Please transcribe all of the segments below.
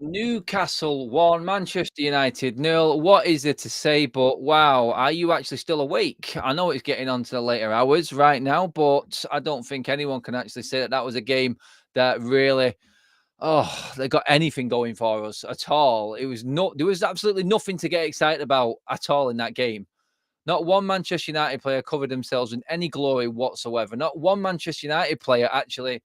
Newcastle 1, Manchester United 0. What is there to say? But wow, are you actually still awake? I know it's getting on to the later hours right now, but I don't think anyone can actually say that that was a game that really, they got anything going for us at all. There was absolutely nothing to get excited about at all in that game. Not one Manchester United player covered themselves in any glory whatsoever. Not one Manchester United player actually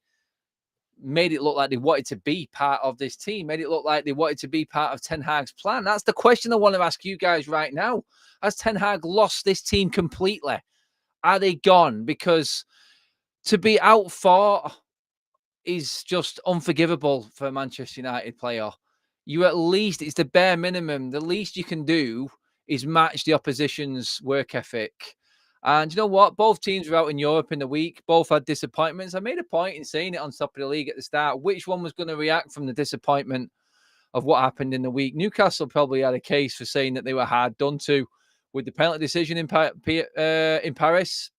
made it look like they wanted to be part of this team, made it look like they wanted to be part of Ten Hag's plan. That's the question I want to ask you guys right now. Has Ten Hag lost this team completely? Are they gone? Because to be outfought is just unforgivable for a Manchester United player. You at least, it's the bare minimum. The least you can do is match the opposition's work ethic. And you know what? Both teams were out in Europe in the week. Both had disappointments. I made a point in saying it on top of the league at the start. Which one was going to react from the disappointment of what happened in the week? Newcastle probably had a case for saying that they were hard done to with the penalty decision in Paris.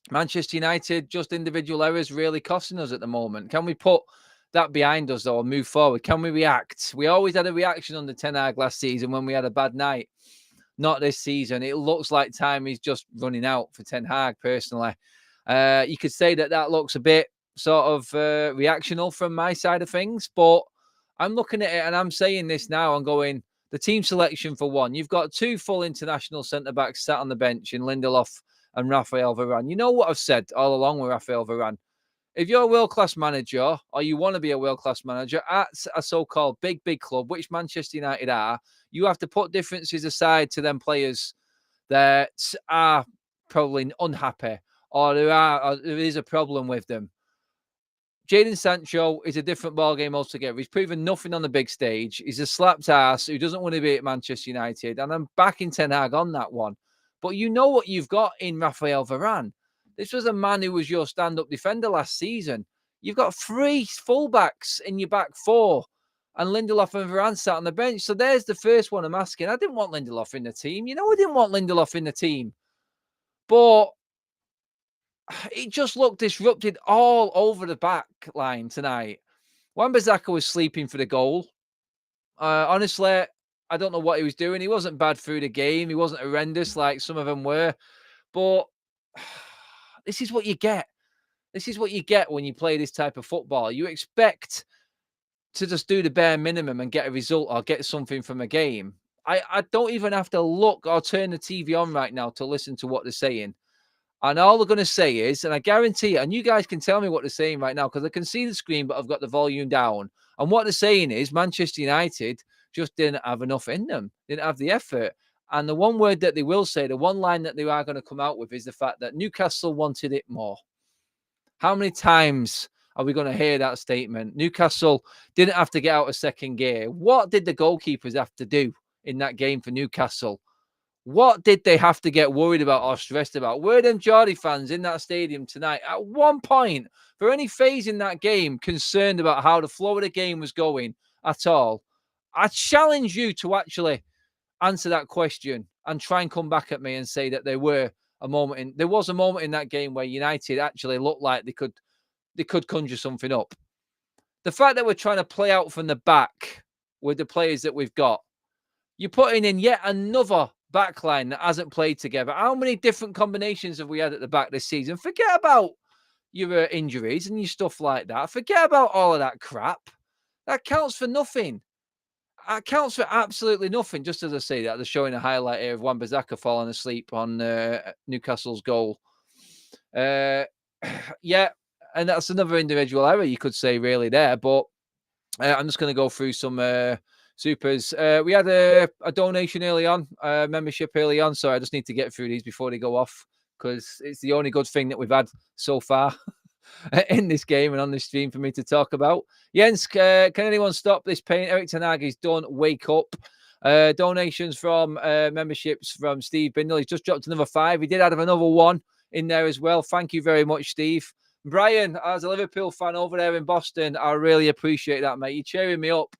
Manchester United, just individual errors really costing us at the moment. Can we put that behind us, though, and move forward? Can we react? We always had a reaction on the Ten Hag last season when we had a bad night. Not this season. It looks like time is just running out for Ten Hag, personally. You could say that looks a bit sort of reactional from my side of things, but I'm looking at it and I'm saying this now. I'm going, the team selection for one. You've got two full international centre-backs sat on the bench in Lindelof and Raphael Varane. You know what I've said all along with Raphael Varane. If you're a world-class manager or you want to be a world-class manager at a so-called big club, which Manchester United are, you have to put differences aside to them players that are probably unhappy or there is a problem with them. Jadon Sancho is a different ballgame altogether. He's proven nothing on the big stage. He's a slapped ass who doesn't want to be at Manchester United. And I'm backing Ten Hag on that one. But you know what you've got in Raphael Varane. This was a man who was your stand-up defender last season. You've got three fullbacks in your back four. And Lindelof and Varane sat on the bench. So there's the first one I'm asking. I didn't want Lindelof in the team. You know I didn't want Lindelof in the team. But it just looked disrupted all over the back line tonight. Wan-Bissaka was sleeping for the goal. Honestly, I don't know what he was doing. He wasn't bad through the game. He wasn't horrendous like some of them were. But this is what you get. This is what you get when you play this type of football. You expect to just do the bare minimum and get a result or get something from a game. I don't even have to look or turn the TV on right now to listen to what they're saying. And all they're going to say is, and I guarantee it, and you guys can tell me what they're saying right now because I can see the screen, but I've got the volume down. And what they're saying is Manchester United just didn't have enough in them, didn't have the effort. And the one word that they will say, the one line that they are going to come out with is the fact that Newcastle wanted it more. How many times are we going to hear that statement? Newcastle didn't have to get out of second gear. What did the goalkeepers have to do in that game for Newcastle? What did they have to get worried about or stressed about? Were them Geordie fans in that stadium tonight at one point, for any phase in that game, concerned about how the flow of the game was going at all? I challenge you to actually answer that question and try and come back at me and say that there was a moment in that game where United actually looked like they could conjure something up. The fact that we're trying to play out from the back with the players that we've got, you're putting in yet another backline that hasn't played together. How many different combinations have we had at the back this season? Forget about your injuries and your stuff like that. Forget about all of that crap. That counts for nothing. It counts for absolutely nothing. Just as I say that, they're showing a highlight here of Wan-Bissaka falling asleep on Newcastle's goal. Yeah, and that's another individual error you could say really there. But I'm just going to go through some supers. We had a donation early on, membership early on. So I just need to get through these before they go off because it's the only good thing that we've had so far in this game and on this stream for me to talk about. Jens, can anyone stop this pain? Eric Ten Hag is done. Wake up. Donations from memberships from Steve Bindle. He's just dropped another 5. He did add another 1 in there as well. Thank you very much, Steve. Brian, as a Liverpool fan over there in Boston, I really appreciate that, mate. You're cheering me up.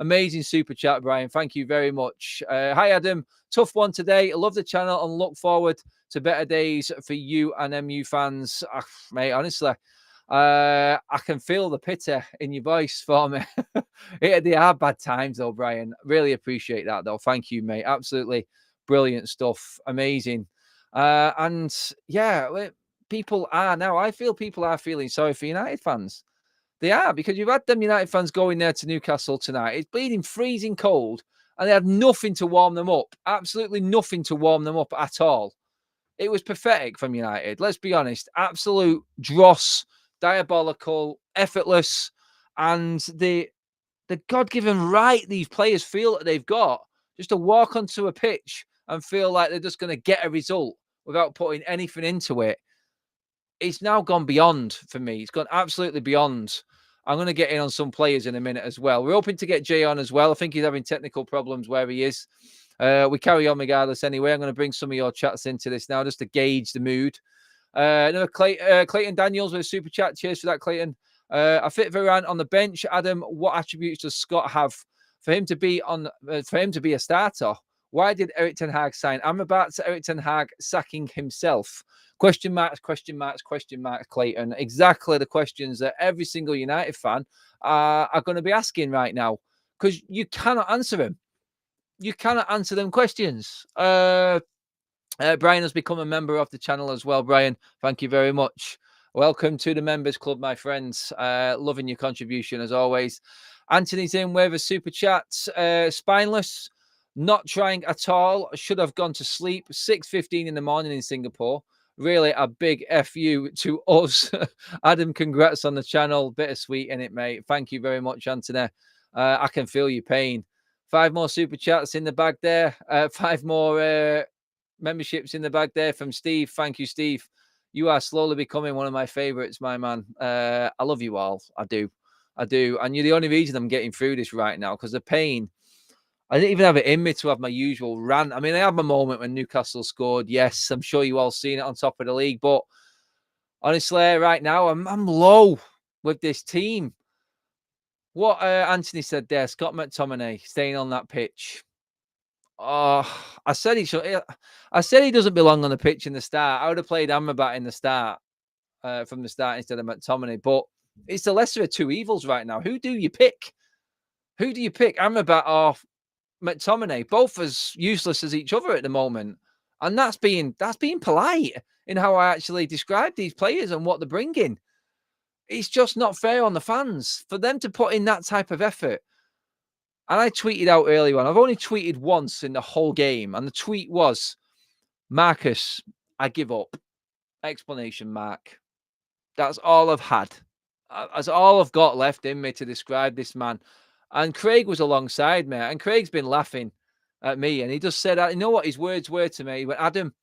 Amazing super chat, Brian. Thank you very much. Hi, Adam. Tough one today. I love the channel and look forward to better days for you and MU fans. Mate, honestly, I can feel the pity in your voice for me. They are bad times, though, Brian. Really appreciate that, though. Thank you, mate. Absolutely brilliant stuff. Amazing. And yeah, people are now. I feel people are feeling sorry for United fans. They are, because you've had them United fans going there to Newcastle tonight. It's bleeding freezing cold, and they had nothing to warm them up. Absolutely nothing to warm them up at all. It was pathetic from United. Let's be honest. Absolute dross, diabolical, effortless, and the God-given right these players feel that they've got just to walk onto a pitch and feel like they're just going to get a result without putting anything into it. It's now gone beyond for me. It's gone absolutely beyond. I'm going to get in on some players in a minute as well. We're hoping to get Jay on as well. I think he's having technical problems where he is. We carry on regardless anyway. I'm going to bring some of your chats into this now just to gauge the mood. Clayton Daniels with a super chat. Cheers for that, Clayton. I fit Varane on the bench. Adam, what attributes does Scott have for him to be a starter? Why did Erik ten Hag sign Amrabat to Erik ten Hag sacking himself? Question marks, question marks, question marks, Clayton. Exactly the questions that every single United fan are going to be asking right now, because you cannot answer them. You cannot answer them questions. Brian has become a member of the channel as well. Brian, thank you very much. Welcome to the members club, my friends. Loving your contribution as always. Anthony's in with a super chat. Spineless, not trying at all. Should have gone to sleep. 6:15 in the morning in Singapore. Really a big FU to us. Adam, congrats on the channel. Bittersweet in it, mate. Thank you very much, Anthony. I can feel your pain. 5 more super chats in the bag there. 5 more memberships in the bag there from Steve. Thank you, Steve. You are slowly becoming one of my favorites, my man. I love you all. I do. And you're the only reason I'm getting through this right now, because the pain, I didn't even have it in me to have my usual rant. I mean, I had my moment when Newcastle scored. Yes, I'm sure you all seen it on top of the league. But honestly, right now, I'm low with this team. What Anthony said there, Scott McTominay staying on that pitch. Oh, I said he should. I said he doesn't belong on the pitch in the start. I would have played Amrabat in the start from the start instead of McTominay. But it's the lesser of two evils right now. Who do you pick? Who do you pick? Amrabat or McTominay? Both as useless as each other at the moment. And that's being polite in how I actually describe these players and what they're bringing. It's just not fair on the fans for them to put in that type of effort. And I tweeted out earlier on. I've only tweeted once in the whole game. And the tweet was, Marcus, I give up. Explanation mark. That's all I've had. That's all I've got left in me to describe this man. And Craig was alongside me. And Craig's been laughing at me. And he just said, you know what his words were to me? He went, Adam,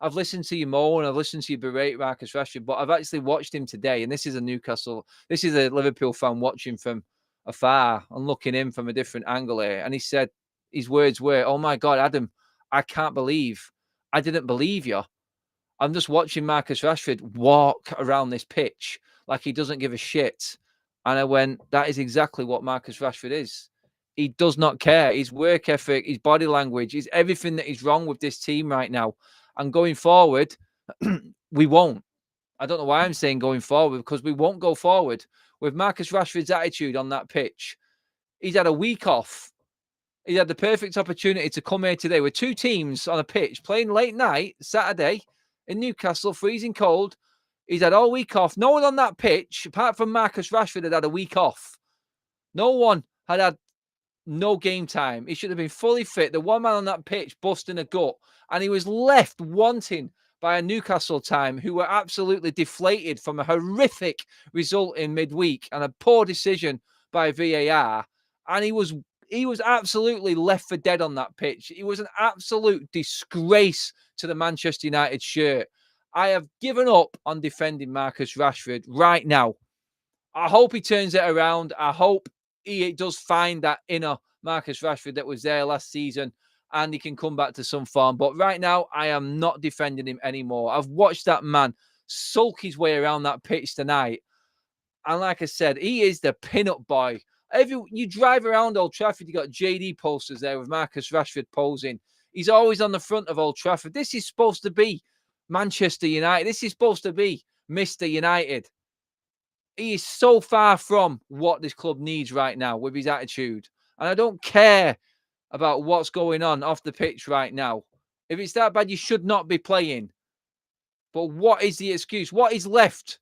I've listened to you moan, I've listened to you berate Marcus Rashford, but I've actually watched him today. And this is a Liverpool fan watching from afar and looking in from a different angle here. And he said, his words were, oh my God, Adam, I can't believe I didn't believe you. I'm just watching Marcus Rashford walk around this pitch like he doesn't give a shit. And I went, that is exactly what Marcus Rashford is. He does not care. His work ethic, his body language, is everything that is wrong with this team right now. And going forward, we won't. I don't know why I'm saying going forward, because we won't go forward with Marcus Rashford's attitude on that pitch. He's had a week off. He had the perfect opportunity to come here today with 2 teams on a pitch playing late night, Saturday in Newcastle, freezing cold. He's had all week off. No one on that pitch, apart from Marcus Rashford, had a week off. No one had no game time. He should have been fully fit. The one man on that pitch busting a gut. And he was left wanting by a Newcastle team who were absolutely deflated from a horrific result in midweek and a poor decision by VAR. And he was absolutely left for dead on that pitch. It was an absolute disgrace to the Manchester United shirt. I have given up on defending Marcus Rashford right now. I hope he turns it around. I hope he does find that inner Marcus Rashford that was there last season and he can come back to some form. But right now, I am not defending him anymore. I've watched that man sulk his way around that pitch tonight. And like I said, he is the pin-up boy. You drive around Old Trafford, you got JD posters there with Marcus Rashford posing. He's always on the front of Old Trafford. This is supposed to be Manchester United. This is supposed to be Mr. United. He is so far from what this club needs right now with his attitude. And I don't care about what's going on off the pitch right now. If it's that bad, you should not be playing. But what is the excuse? What is left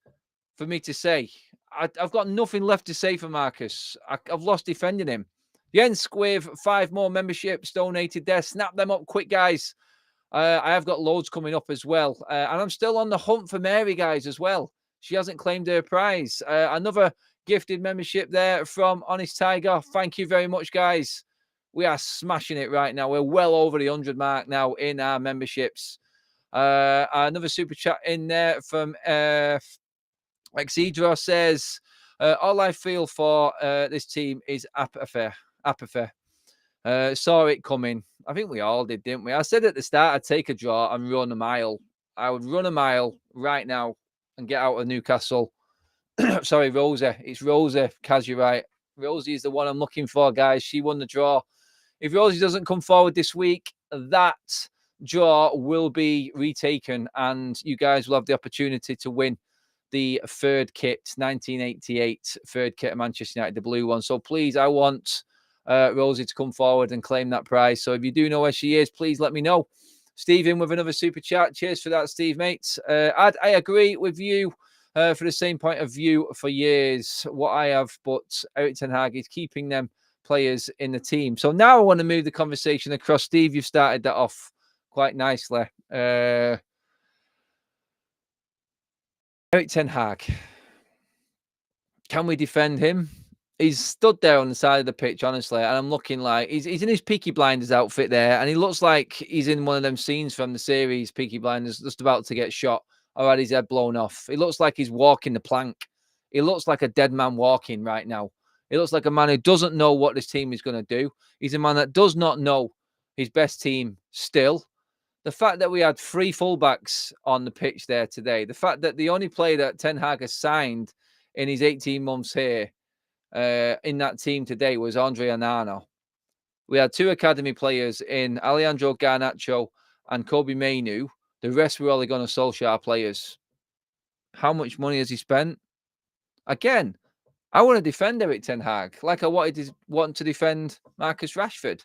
for me to say? I've got nothing left to say for Marcus. I've lost defending him. Jens with 5 more memberships donated there. Snap them up quick, guys. I have got loads coming up as well. And I'm still on the hunt for Mary, guys, as well. She hasn't claimed her prize. Another gifted membership there from Honest Tiger. Thank you very much, guys. We are smashing it right now. We're well over the 100 mark now in our memberships. Another super chat in there from Exedra says, all I feel for this team is apathy. Saw it coming. I think we all did, didn't we? I said at the start I'd take a draw and run a mile. I would run a mile right now and get out of Newcastle. Sorry, Rosa. It's Rosa, Kaz, you're right. Rosie is the one I'm looking for, guys. She won the draw. If Rosie doesn't come forward this week, that draw will be retaken and you guys will have the opportunity to win the third kit, 1988 third kit of Manchester United, the blue one. So please, I want Rosie to come forward and claim that prize. So if you do know where she is, please let me know. Stephen with another super chat. Cheers for that, Steve, mate. I agree with you for the same point of view for years, what I have, but Erik ten Hag is keeping them players in the team. So now I want to move the conversation across. Steve, you've started that off quite nicely. Erik ten Hag. Can we defend him? He's stood there on the side of the pitch, honestly, and I'm looking like he's in his Peaky Blinders outfit there, and he looks like he's in one of them scenes from the series Peaky Blinders, just about to get shot or had his head blown off. He looks like he's walking the plank. He looks like a dead man walking right now. He looks like a man who doesn't know what this team is going to do. He's a man that does not know his best team still. The fact that we had 3 fullbacks on the pitch there today, the fact that the only player that Ten Hag has signed in his 18 months here in that team today was Andre Onana. We had 2 academy players in Alejandro Garnacho and Kobe Mainu. The rest were Ole Gunnar Solskjaer players. How much money has he spent? Again, I want to defend Erik ten Hag like I want to defend Marcus Rashford.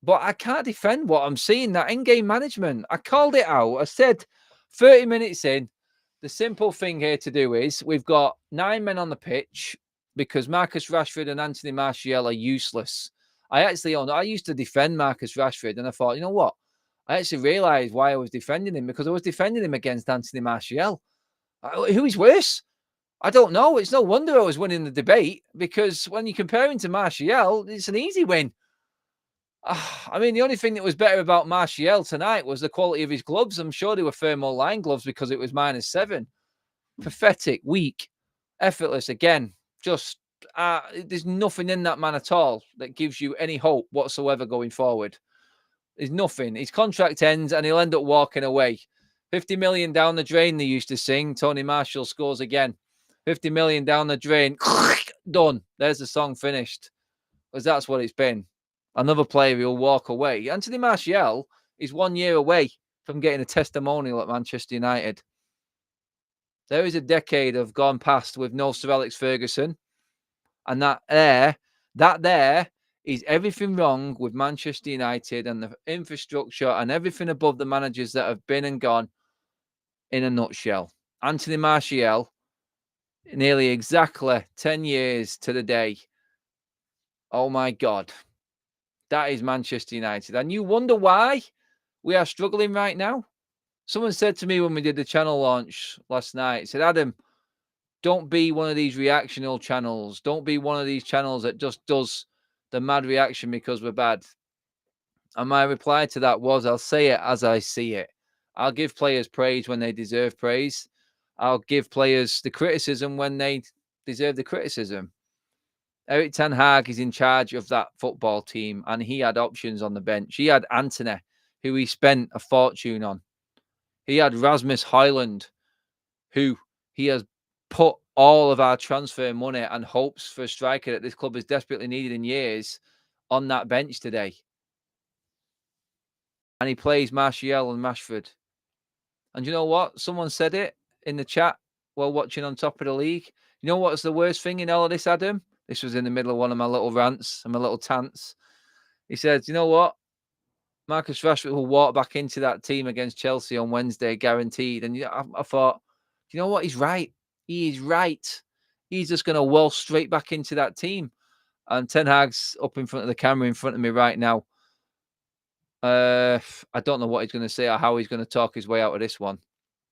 But I can't defend what I'm seeing, that in-game management. I called it out. I said 30 minutes in, the simple thing here to do is we've got 9 men on the pitch because Marcus Rashford and Anthony Martial are useless. I used to defend Marcus Rashford and I thought, you know what? I actually realised why I was defending him because I was defending him against Anthony Martial. Who is worse? I don't know. It's no wonder I was winning the debate because when you compare him to Martial, it's an easy win. I mean, the only thing that was better about Martial tonight was the quality of his gloves. I'm sure they were thermal line gloves because it was -7. Pathetic, weak, effortless. Again, just there's nothing in that man at all that gives you any hope whatsoever going forward. There's nothing. His contract ends and he'll end up walking away. 50 million down the drain, they used to sing. Tony Marshall scores again. 50 million down the drain. Done. There's the song finished. Because that's what it's been. Another player who'll walk away. Anthony Martial is 1 year away from getting a testimonial at Manchester United. There is a decade of gone past with no Sir Alex Ferguson. And that there is everything wrong with Manchester United and the infrastructure and everything above the managers that have been and gone in a nutshell. Anthony Martial, nearly exactly 10 years to the day. Oh my God. That is Manchester United. And you wonder why we are struggling right now? Someone said to me when we did the channel launch last night, said, Adam, don't be one of these reactional channels. Don't be one of these channels that just does the mad reaction because we're bad. And my reply to that was, I'll say it as I see it. I'll give players praise when they deserve praise. I'll give players the criticism when they deserve the criticism. Erik ten Hag is in charge of that football team, and he had options on the bench. He had Antony, who he spent a fortune on. He had Rasmus Højlund, who he has put all of our transfer money and hopes for a striker that this club has desperately needed in years on that bench today. And he plays Martial and Rashford. And you know what? Someone said it in the chat while watching On Top of the League. You know what's the worst thing in all of this, Adam? This was in the middle of one of my little rants and my little tants. He said, you know what? Marcus Rashford will walk back into that team against Chelsea on Wednesday, guaranteed. And I thought, you know what? He's right. He is right. He's just going to waltz straight back into that team. And Ten Hag's up in front of the camera in front of me right now. I don't know what he's going to say or how he's going to talk his way out of this one,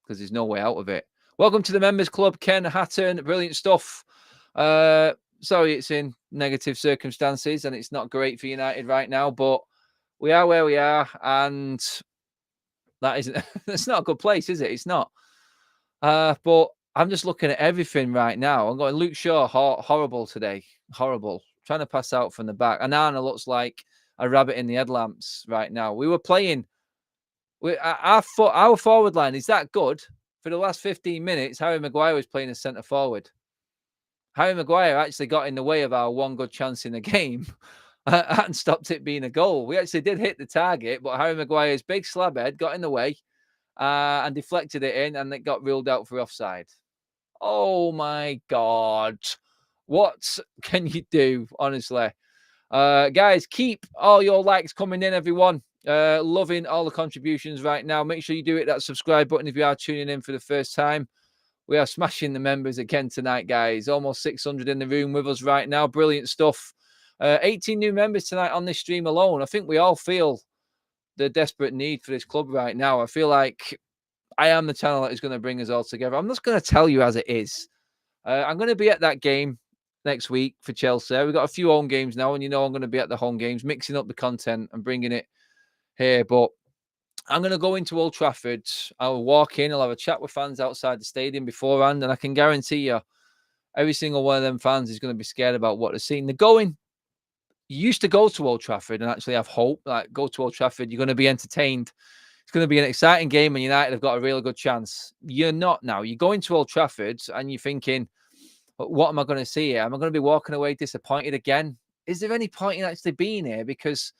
because there's no way out of it. Welcome to the Members Club, Ken Hatton. Brilliant stuff. Sorry, it's in negative circumstances and it's not great for United right now, but we are where we are, and that isn't. It's not a good place, is it? It's not. But I'm just looking at everything right now. I'm going, Luke Shaw, horrible today. Horrible. Trying to pass out from the back. Anana looks like a rabbit in the headlamps right now. We were playing. Our forward line is that good. For the last 15 minutes, Harry Maguire was playing as centre forward. Harry Maguire actually got in the way of our one good chance in the game and stopped it being a goal. We actually did hit the target, but Harry Maguire's big slab head got in the way and deflected it in, and it got ruled out for offside. Oh my God. What can you do, honestly? Guys, keep all your likes coming in, everyone. Loving all the contributions right now. Make sure you do hit that subscribe button if you are tuning in for the first time. We are smashing the members again tonight, guys. Almost 600 in the room with us right now. Brilliant stuff. 18 new members tonight on this stream alone. I think we all feel the desperate need for this club right now. I feel like I am the channel that is going to bring us all together. I'm just going to tell you as it is. I'm going to be at that game next week for Chelsea. We've got a few home games now, and you know I'm going to be at the home games, mixing up the content and bringing it here. But I'm going to go into Old Trafford. I'll walk in. I'll have a chat with fans outside the stadium beforehand, and I can guarantee you every single one of them fans is going to be scared about what they're seeing. They're going. You used to go to Old Trafford and actually have hope. Like, go to Old Trafford, you're going to be entertained. It's going to be an exciting game, and United have got a really good chance. You're not now. You're going to Old Trafford, and you're thinking, what am I going to see here? Am I going to be walking away disappointed again? Is there any point in actually being here? Because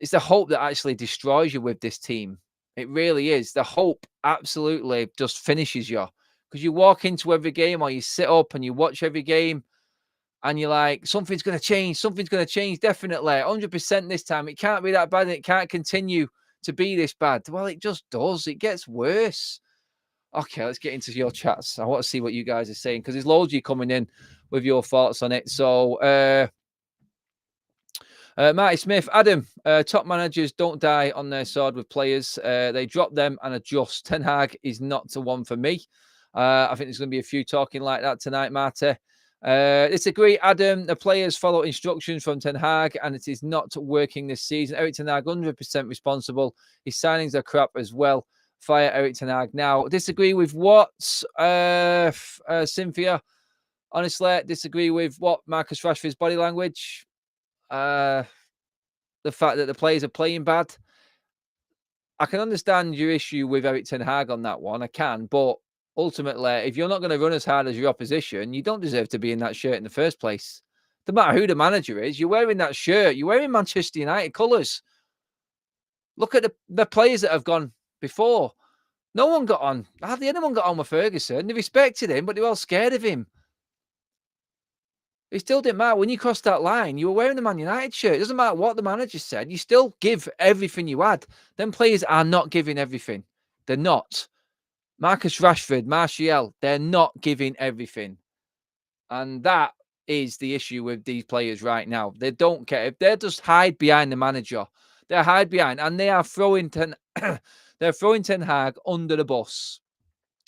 it's the hope that actually destroys you with this team. It really is. The hope absolutely just finishes you, because you walk into every game or you sit up and you watch every game and you're like, something's going to change. Something's going to change. Definitely. 100% this time. It can't be that bad. And it can't continue to be this bad. Well, it just does. It gets worse. Okay, let's get into your chats. I want to see what you guys are saying, because there's loads of you coming in with your thoughts on it. So, Marty Smith, Adam, top managers don't die on their sword with players. They drop them and adjust. Ten Hag is not the one for me. I think there's going to be a few talking like that tonight, Marty. Disagree, Adam. The players follow instructions from Ten Hag, and it is not working this season. Eric Ten Hag, 100% responsible. His signings are crap as well. Fire Eric Ten Hag now. Disagree with what, Cynthia? Honestly, disagree with what? Marcus Rashford's body language. The fact that the players are playing bad. I can understand your issue with Eric Ten Hag on that one. I can, but ultimately, if you're not going to run as hard as your opposition, you don't deserve to be in that shirt in the first place. No matter who the manager is, you're wearing that shirt. You're wearing Manchester United colours. Look at the players that have gone before. No one got on. Hardly anyone got on with Ferguson. They respected him, but they were all scared of him. It still didn't matter. When you crossed that line, you were wearing the Man United shirt. It doesn't matter what the manager said. You still give everything you had. Them players are not giving everything. They're not. Marcus Rashford, Martial, they're not giving everything. And that is the issue with these players right now. They don't care. If they just hide behind the manager, they hide behind, and they are throwing they're throwing Ten Hag under the bus.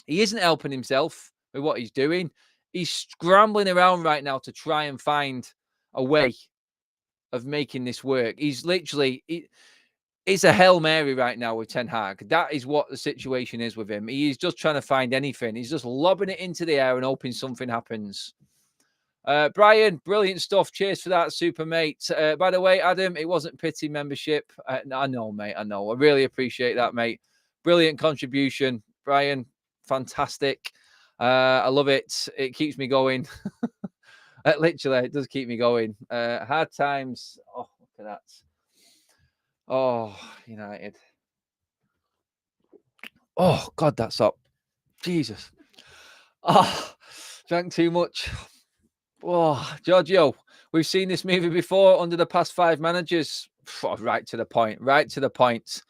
He isn't helping himself with what he's doing. He's scrambling around right now to try and find a way of making this work. He's literally, it's a Hail Mary right now with Ten Hag. That is what the situation is with him. He is just trying to find anything. He's just lobbing it into the air and hoping something happens. Brian, brilliant stuff. Cheers for that, super mate. By the way, Adam, it wasn't pity membership. I know, mate. I know. I really appreciate that, mate. Brilliant contribution, Brian. Fantastic. I love it. It keeps me going. Literally, it does keep me going. Hard times. Oh, look at that. Oh, United. Oh, God, that's up. Jesus. Oh, Drank too much. Oh, Giorgio, we've seen this movie before under the past five managers. Right to the point. Right to the point.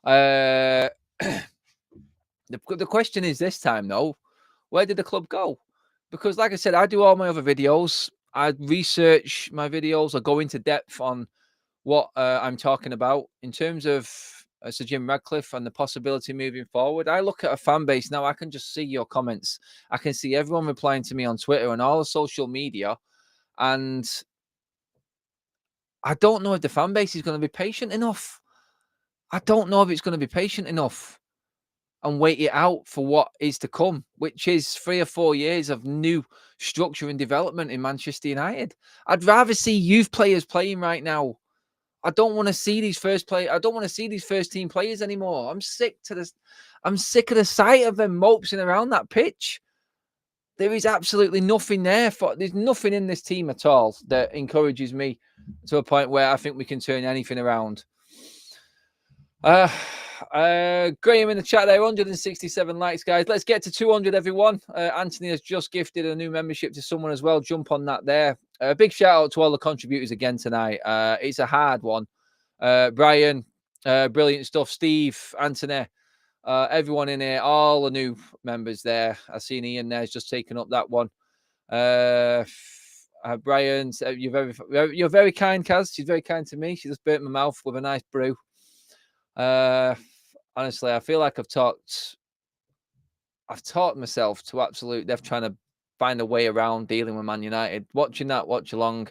Uh, the question is this time though, where did the club go? Because, like I said, I do all my other videos. I research my videos. I go into depth on what I'm talking about in terms of Sir Jim Radcliffe and the possibility moving forward. I look at a fan base now. I can just see your comments. I can see everyone replying to me on Twitter and all the social media, and I don't know if the fan base is going to be patient enough. I don't know if it's going to be patient enough and wait it out for what is to come, which is 3 or 4 years of new structure and development in Manchester United. I'd rather see youth players playing right now. I don't want to see these I don't want to see these first team players anymore. I'm sick of the sight of them moping around that pitch. There is absolutely nothing there there's nothing in this team at all that encourages me to a point where I think we can turn anything around. Uh, Graham in the chat there, 167 likes, guys. Let's get to 200, everyone. Anthony has just gifted a new membership to someone as well. Jump on that there. Big shout out to all the contributors again tonight. It's a hard one. Brian, brilliant stuff. Steve, Anthony, everyone in here, all the new members there. I've seen Ian there's just taken up that one. Brian, you're very kind, Kaz. She's very kind to me. She just burnt my mouth with a nice brew. Honestly, I feel like I've taught myself to absolute death trying to find a way around dealing with Man United. Watching that watch along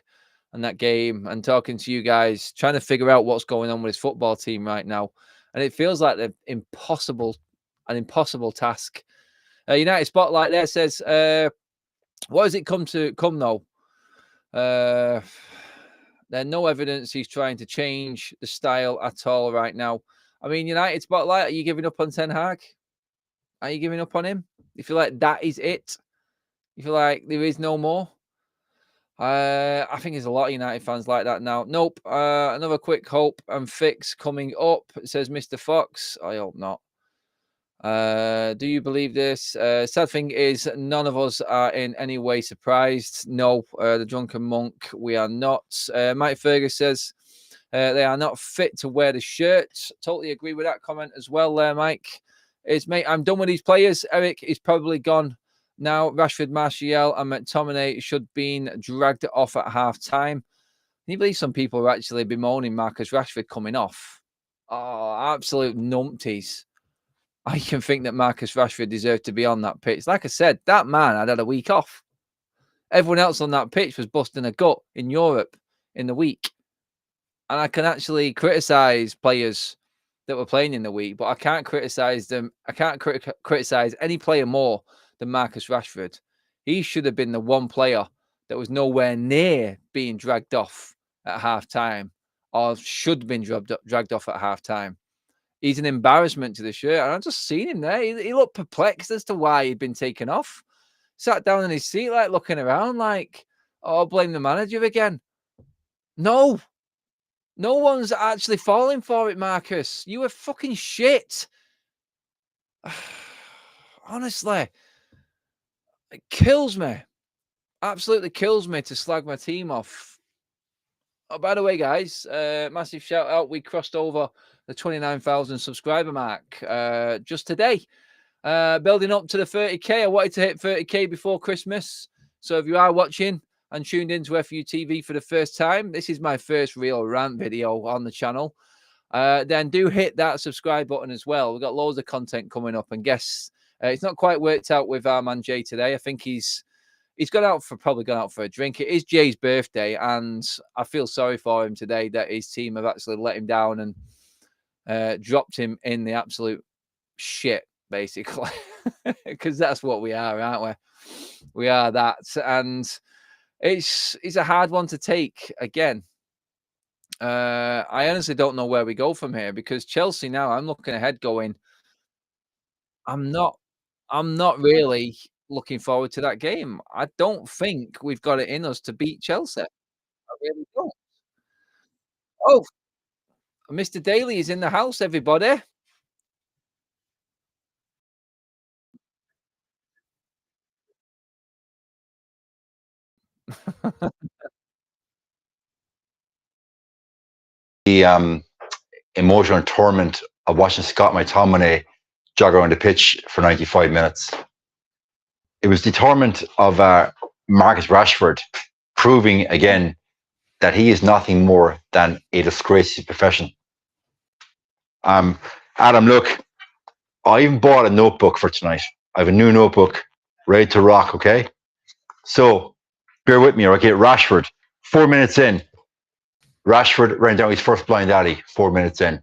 and that game and talking to you guys, trying to figure out what's going on with his football team right now. And it feels like an impossible task. United Spotlight there says, what has it come though? There's no evidence he's trying to change the style at all right now. I mean, United Spotlight, are you giving up on Ten Hag? Are you giving up on him? You feel like that is it? You feel like there is no more? I think there's a lot of United fans like that now. Nope. Another quick hope and fix coming up, says Mr. Fox. I hope not. Do you believe this? Sad thing is, none of us are in any way surprised. No, the drunken monk, we are not. Mike Fergus says they are not fit to wear the shirts. Totally agree with that comment as well, Mike. Mate, I'm done with these players. Eric is probably gone now. Rashford, Martial, and McTominay should have been dragged off at half time. Can you believe some people are actually bemoaning Marcus Rashford coming off? Oh, absolute numpties. I can think that Marcus Rashford deserved to be on that pitch. Like I said, that man had a week off. Everyone else on that pitch was busting a gut in Europe in the week. And I can actually criticize players that were playing in the week, but I can't criticize them. I can't criticize any player more than Marcus Rashford. He should have been the one player that was nowhere near being dragged off at half time or should have been dragged off at half time. He's an embarrassment to the shirt. And I've just seen him there. He looked perplexed as to why he'd been taken off. Sat down in his seat, like looking around, like, oh, blame the manager again. No, no one's actually falling for it, Marcus. You were fucking shit. Honestly, it kills me. Absolutely kills me to slag my team off. Oh, by the way, guys, massive shout out. We crossed over the 29,000 subscriber mark just today. Building up to the 30k. I wanted to hit 30k before Christmas. So if you are watching and tuned into FUTV for the first time, this is my first real rant video on the channel. Then do hit that subscribe button as well. We've got loads of content coming up. And guess it's not quite worked out with our man Jay today. I think he's probably gone out for a drink. It is Jay's birthday, and I feel sorry for him today that his team have actually let him down and dropped him in the absolute shit, basically, because that's what we are, aren't we? We are that, and it's a hard one to take again. I honestly don't know where we go from here because Chelsea now, I'm looking ahead going, I'm not really looking forward to that game. I don't think we've got it in us to beat Chelsea. I really don't. Oh, Mr. Daly is in the house, everybody. The emotional torment of watching Scott McTominay jog around the pitch for 95 minutes. It was the torment of Marcus Rashford proving again that he is nothing more than a disgrace to his profession. Adam, look, I even bought a notebook for tonight. I have a new notebook ready to rock, okay? So bear with me, okay? Rashford, 4 minutes in, Rashford ran down his first blind alley 4 minutes in.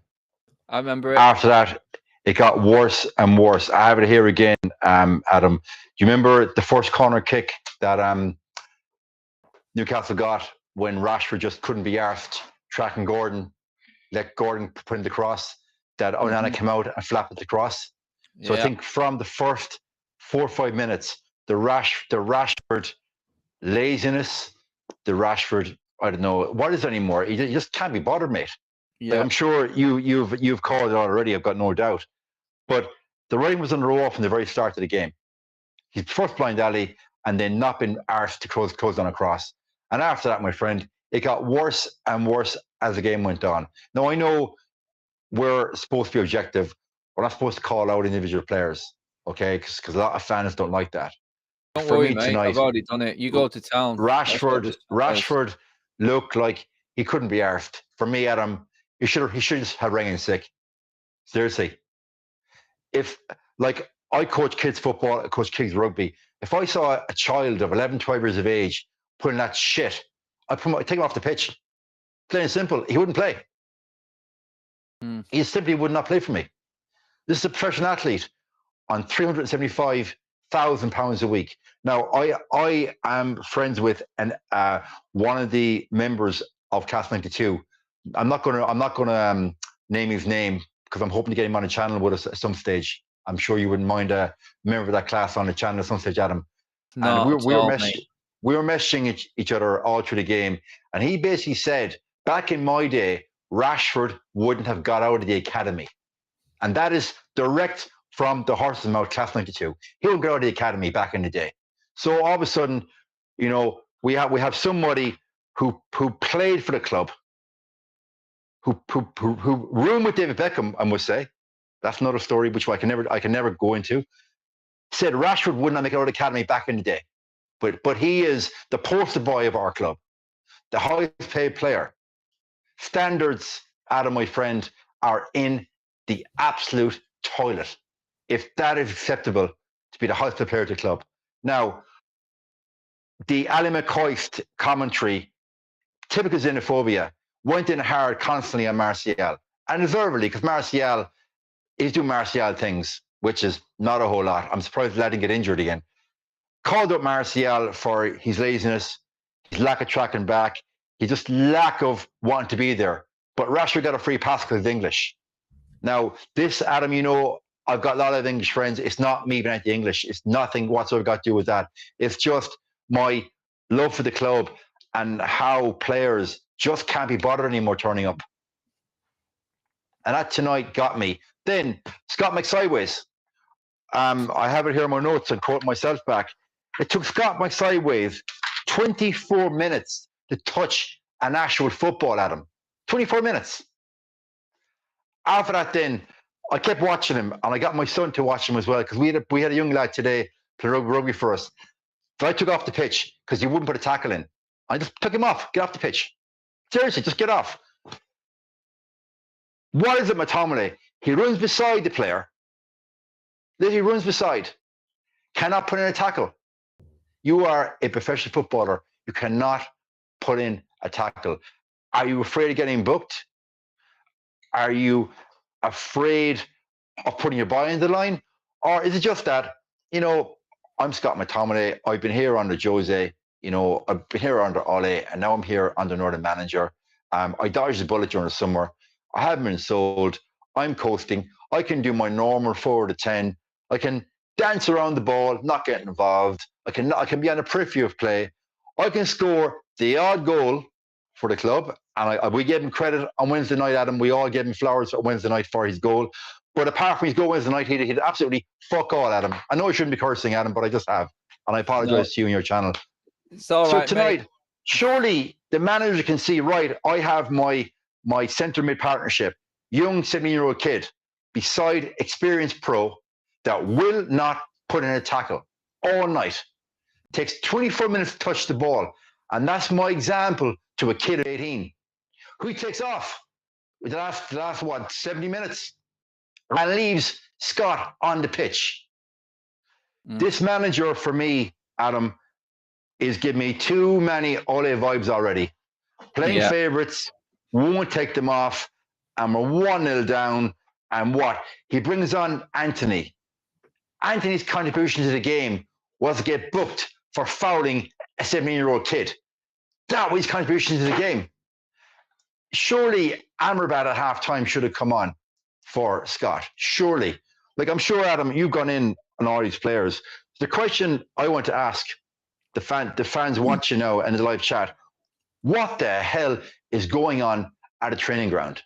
I remember it. After that, it got worse and worse. I have it here again, Adam. Do you remember the first corner kick that Newcastle got when Rashford just couldn't be arsed tracking Gordon, let Gordon put in the cross, that Onana came out and flapped at the cross? So I think from the first 4 or 5 minutes, the Rashford laziness, the Rashford, I don't know, what is it anymore? You just can't be bothered, mate. Like, I'm sure you've called it already, I've got no doubt. But the writing was on the wall from the very start of the game. His first blind alley and then not been arsed to close on a cross. And after that, my friend, it got worse and worse as the game went on. Now, I know we're supposed to be objective. We're not supposed to call out individual players, okay? Because a lot of fans don't like that. Don't worry, mate. Tonight, I've already done it. You go to town. Rashford looked like he couldn't be arsed. For me, Adam, he should just have rang in sick. Seriously. If, like, I coach kids football, I coach kids rugby. If I saw a child of 11, 12 years of age putting that shit, I'd take him off the pitch. Plain and simple. He wouldn't play. He simply would not play for me. This is a professional athlete on £375,000 a week. Now, I am friends with one of the members of Class 92. I'm not gonna name his name because I'm hoping to get him on the channel with us at some stage. I'm sure you wouldn't mind a member of that class on the channel at some stage, Adam. No, and we were messaging each other all through the game, and he basically said, back in my day, Rashford wouldn't have got out of the academy. And that is direct from the horse's mouth, Class 92. He would get out of the academy back in the day. So all of a sudden, you know, we have somebody who played for the club, who roomed with David Beckham, I must say. That's another story which I can never go into. Said Rashford would not make it out of the academy back in the day. But he is the poster boy of our club, the highest paid player. Standards, Adam, my friend, are in the absolute toilet. If that is acceptable to be the highest paid player of the club. Now, the Ali McCoist commentary, typical xenophobia, went in hard constantly on Martial. And deservedly, because Martial is doing Martial things, which is not a whole lot. I'm surprised he let him get injured again. Called up Martial for his laziness, his lack of tracking back, his just lack of wanting to be there. But Rashford got a free pass because of English. Now, this, Adam, you know, I've got a lot of English friends. It's not me being anti-English. It's nothing whatsoever got to do with that. It's just my love for the club and how players just can't be bothered anymore turning up. And that tonight got me. Then Scott McSideways. I have it here in my notes and quote myself back. It took Scott McSideways 24 minutes to touch an actual football, Adam. 24 minutes. After that, then I kept watching him, and I got my son to watch him as well because we had a young lad today play rugby for us. So I took off the pitch because he wouldn't put a tackle in. I just took him off. Get off the pitch. Seriously, just get off. What is it, McTominay? He runs beside the player. Literally runs beside. Cannot put in a tackle. You are a professional footballer. You cannot put in a tackle. Are you afraid of getting booked? Are you afraid of putting your body in the line? Or is it just that, you know, I'm Scott McTominay. I've been here under Jose. You know, I've been here under Ole, and now I'm here under Northern Manager. I dodged the bullet during the summer. I haven't been sold. I'm coasting. I can do my normal 4 to 10. I can dance around the ball, not get involved. I can be on the periphery of play. I can score the odd goal for the club. And we gave him credit on Wednesday night, Adam. We all gave him flowers on Wednesday night for his goal. But apart from his goal Wednesday night, he did absolutely fuck all, Adam. I know I shouldn't be cursing, Adam, but I just have. And I apologize to you and your channel. It's all So right, tonight, mate. surely the manager can see, right, I have my centre mid partnership, young 17-year-old kid, beside experienced pro that will not put in a tackle all night. Takes 24 minutes to touch the ball. And that's my example to a kid of 18 who takes off with the last what, 70 minutes and leaves Scott on the pitch. This manager, for me, Adam, is giving me too many Ole vibes already. Playing favourites, won't take them off, and we're 1-0 down. And what? He brings on Anthony. Anthony's contribution to the game was to get booked for fouling a 17-year-old kid. That was his contribution to the game. Surely Amrabat at half-time should have come on for Scott. Surely. Like, I'm sure, Adam, you've gone in on all these players. The question I want to ask the fans watching now and the live chat, what the hell is going on at a training ground?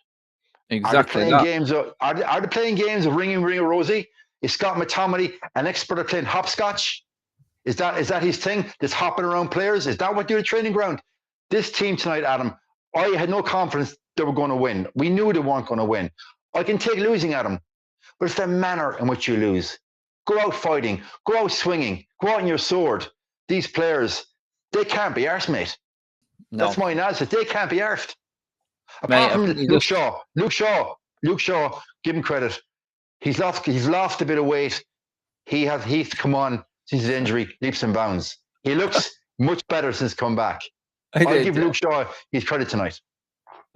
Exactly. Are they playing games of ring a Rosie? Is Scott McTominay an expert at playing hopscotch? Is that his thing? Just hopping around players? Is that what they do at training ground? This team tonight, Adam, I had no confidence they were going to win. We knew they weren't going to win. I can take losing, Adam, but it's the manner in which you lose. Go out fighting, go out swinging, go out on your sword. These players, they can't be arsed, mate. No. That's my analysis. They can't be arsed. Apart from Luke Shaw. Luke Shaw, give him credit. He's lost a bit of weight. He's come on since his injury, leaps and bounds. He looks much better since come back. I'll give Luke Shaw his credit tonight.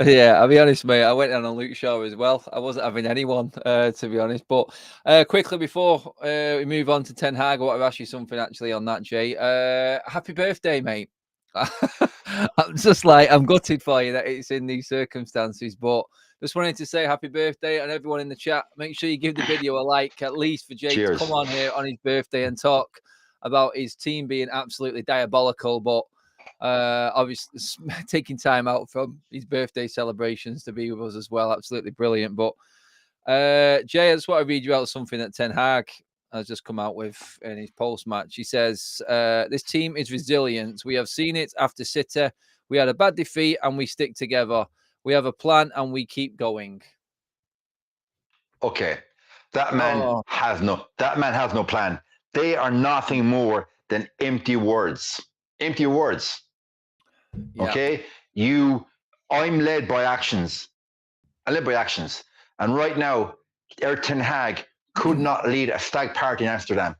Yeah, I'll be honest, mate. I went down on Luke Shaw as well. I wasn't having anyone, to be honest. But quickly before we move on to Ten Hag, I want to ask you something actually on that, Jay. Happy birthday, mate. I'm just like, I'm gutted for you that it's in these circumstances, but just wanted to say happy birthday, and everyone in the chat, make sure you give the video a like, at least for Jay to come on here on his birthday and talk about his team being absolutely diabolical, but obviously taking time out from his birthday celebrations to be with us as well. Absolutely brilliant. But Jay, I just want to read you out something that Ten Hag has just come out with in his post-match. He says, this team is resilient. We have seen it after City. We had a bad defeat and we stick together. We have a plan and we keep going. Okay. That man has no plan. They are nothing more than empty words. Empty words. Yeah. Okay? I'm led by actions. I live by actions. And right now, Erik ten Hag could not lead a stag party in Amsterdam.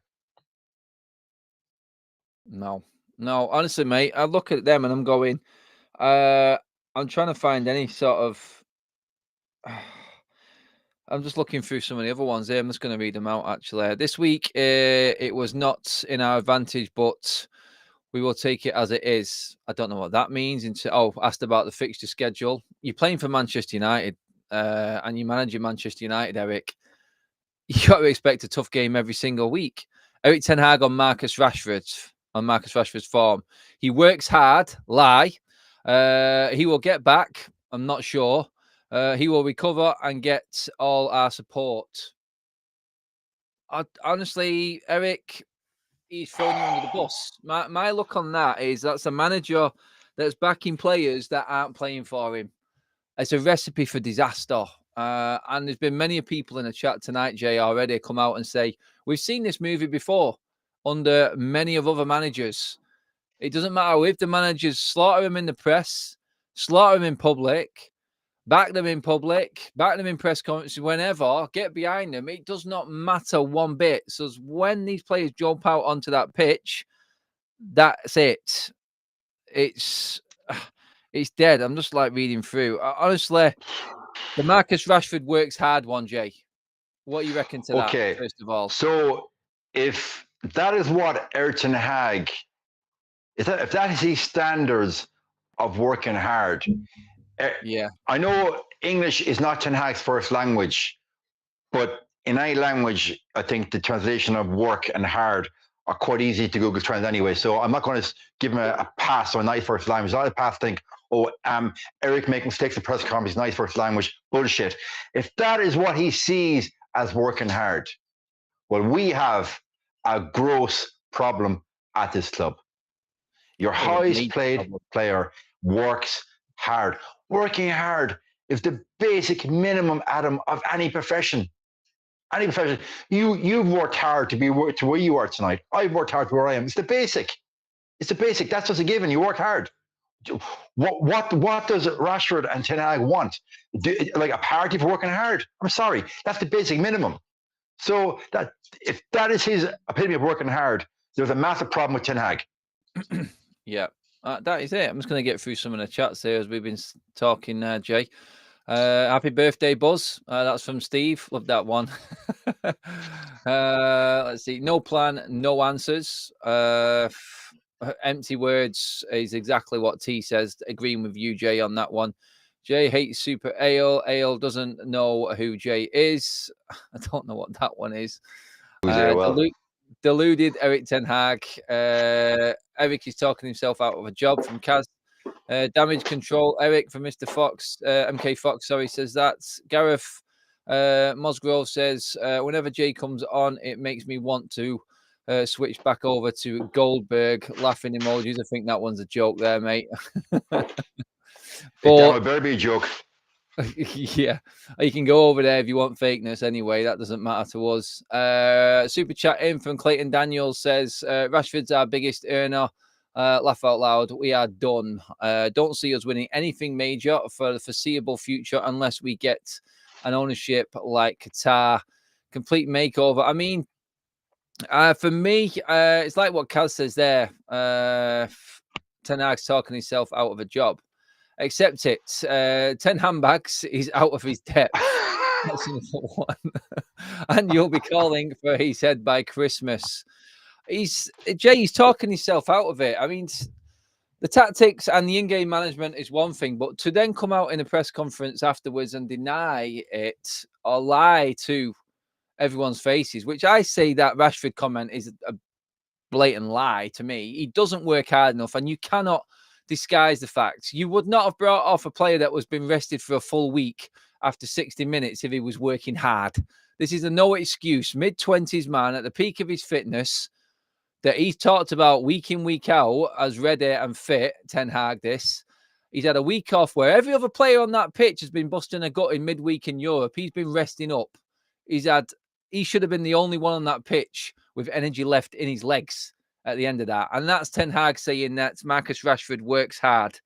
No, honestly, mate, I look at them and I'm going, I'm trying to find any sort of, I'm just looking through some of the other ones here. I'm just going to read them out, actually. This week, it was not in our advantage, but we will take it as it is. I don't know what that means. Asked about the fixture schedule. You're playing for Manchester United, and you're managing Manchester United, Eric. You got to expect a tough game every single week. Erik ten Hag on Marcus Rashford's form. He works hard. Lie. He will get back. I'm not sure. He will recover and get all our support. Honestly, Eric, he's throwing you under the bus. My look on that is that's a manager that's backing players that aren't playing for him. It's a recipe for disaster. And there's been many people in the chat tonight, Jay, already come out and say, we've seen this movie before under many of other managers. It doesn't matter if the managers slaughter him in the press, slaughter him in public, back them in public, back them in press conferences, whenever, get behind them. It does not matter one bit. So when these players jump out onto that pitch, that's it. It's dead. I'm just like reading through. Honestly, the Marcus Rashford works hard one, Jay. What do you reckon to that, first of all? So if that is what Erik ten Hag, if that is his standards of working hard, yeah, I know English is not Ten Hag's first language, but in any language, I think the translation of work and hard are quite easy to Google Translate anyway. So I'm not going to give him a pass on nice first language. I'll pass think, Eric making mistakes in press conference, nice first language, bullshit. If that is what he sees as working hard, well, we have a gross problem at this club. Your highest paid player works hard. Working hard is the basic minimum, Adam, of any profession. Any profession. You've worked hard to be to where you are tonight. I've worked hard to where I am. It's the basic. It's the basic. That's what's a given. You work hard. What does Rashford and Ten Hag want? Like a party for working hard? I'm sorry. That's the basic minimum. So that if that is his opinion of working hard, there's a massive problem with Ten Hag. Yeah, that is it. I'm just going to get through some of the chats here as we've been talking, Jay. Happy birthday, Buzz. That's from Steve. Love that one. Let's see. No plan, no answers. Empty words is exactly what T says. Agreeing with you, Jay, on that one. Jay hates Super Ale. Ale doesn't know who Jay is. I don't know what that one is. Deluded Eric Ten Hag. Eric is talking himself out of a job from Kaz. Damage control. Eric from Mr. Fox. MK Fox, sorry, says that. Gareth Musgrove says, whenever Jay comes on, it makes me want to switch back over to Goldberg. Laughing emojis. I think that one's a joke there, mate. But it better be a joke. Yeah, you can go over there if you want fakeness anyway. That doesn't matter to us. Super chat in from Clayton Daniels says, Rashford's our biggest earner. Laugh out loud. We are done. Don't see us winning anything major for the foreseeable future unless we get an ownership like Qatar. Complete makeover. I mean, for me, it's like what Kaz says there. Ten Hag's talking himself out of a job. Accept it. 10 handbags. He's out of his depth. That's number one. And you'll be calling for his head by Christmas. He's talking himself out of it. I mean, the tactics and the in-game management is one thing, but to then come out in a press conference afterwards and deny it or lie to everyone's faces, which I say that Rashford comment is a blatant lie to me. He doesn't work hard enough, and you cannot disguise the facts. You would not have brought off a player that was been rested for a full week after 60 minutes if he was working hard. This is a no excuse mid-20s man at the peak of his fitness that he's talked about week in, week out as ready and fit. Ten Hag this. He's had a week off where every other player on that pitch has been busting a gut in midweek in Europe. He's been resting up. He should have been the only one on that pitch with energy left in his legs at the end of that. And that's Ten Hag saying that Marcus Rashford works hard.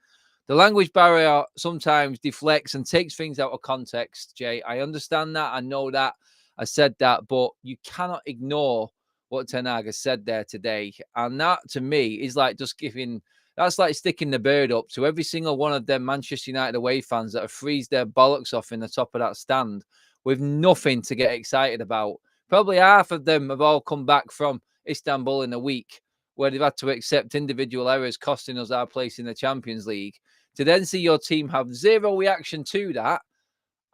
The language barrier sometimes deflects and takes things out of context, Jay. I understand that. I know that. I said that. But you cannot ignore what Ten Hag has said there today. And that, to me, is like just that's like sticking the bird up to every single one of them Manchester United away fans that have freezed their bollocks off in the top of that stand with nothing to get excited about. Probably half of them have all come back from Istanbul in a week, where they've had to accept individual errors costing us our place in the Champions League. To then see your team have zero reaction to that,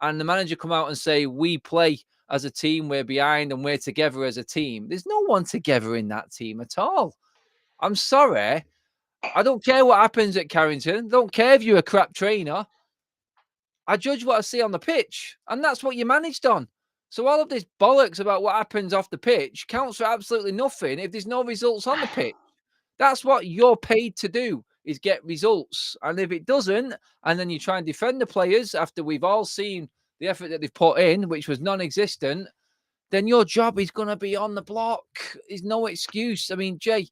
and the manager come out and say, we play as a team, we're behind, and we're together as a team. There's no one together in that team at all. I'm sorry. I don't care what happens at Carrington. Don't care if you're a crap trainer. I judge what I see on the pitch, and that's what you managed on. So all of this bollocks about what happens off the pitch counts for absolutely nothing if there's no results on the pitch. That's what you're paid to do, is get results. And if it doesn't, and then you try and defend the players after we've all seen the effort that they've put in, which was non-existent, then your job is going to be on the block. There's no excuse. I mean, Jay,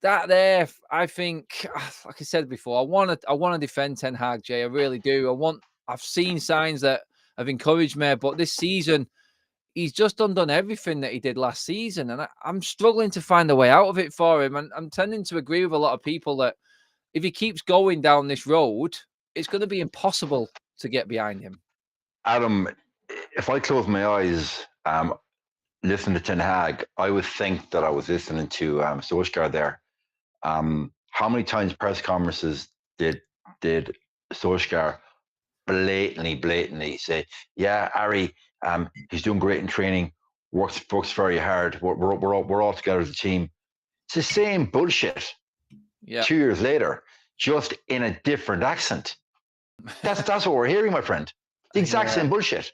that there, I think, like I said before, I want to defend Ten Hag, Jay. I really do. I've seen signs that have encouraged me, but this season, he's just undone everything that he did last season. And I'm struggling to find a way out of it for him. And I'm tending to agree with a lot of people that if he keeps going down this road, it's going to be impossible to get behind him. Adam, if I close my eyes, listening to Ten Hag, I would think that I was listening to Solskjaer there. How many times press conferences did Solskjaer blatantly say, yeah, Harry, he's doing great in training, works very hard, we're all together as a team. It's the same bullshit. Yeah. 2 years later, just in a different accent. That's what we're hearing, my friend. The exact same bullshit.